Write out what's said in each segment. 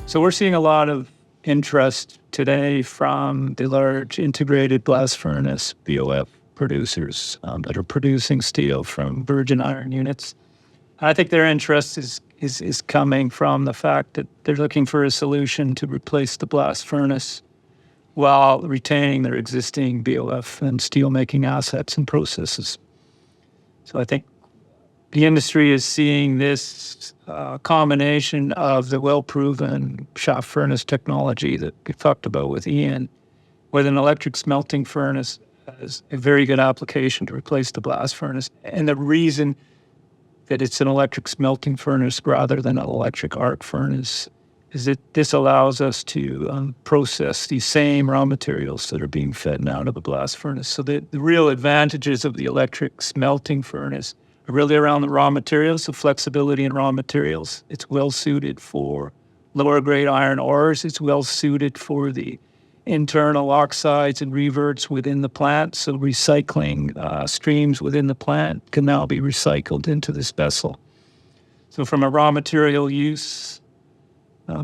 So we're seeing a lot of interest today from the large integrated blast furnace BOF producers that are producing steel from virgin iron units. And I think their interest is coming from the fact that they're looking for a solution to replace the blast furnace while retaining their existing BOF and steelmaking assets and processes. So I think the industry is seeing this combination of the well-proven shaft furnace technology that we talked about with Ian, with an electric smelting furnace as a very good application to replace the blast furnace. And the reason that it's an electric smelting furnace rather than an electric arc furnace is that this allows us to process these same raw materials that are being fed out of the blast furnace. So the real advantages of the electric smelting furnace are really around the raw materials, the flexibility in raw materials. It's well suited for lower grade iron ores. It's well suited for the internal oxides and reverts within the plant. So recycling streams within the plant can now be recycled into this vessel. So from a raw material use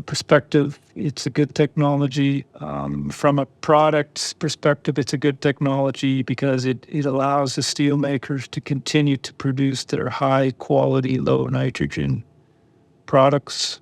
perspective, it's a good technology. From a product perspective, it's a good technology because it allows the steel makers to continue to produce their high quality, low nitrogen products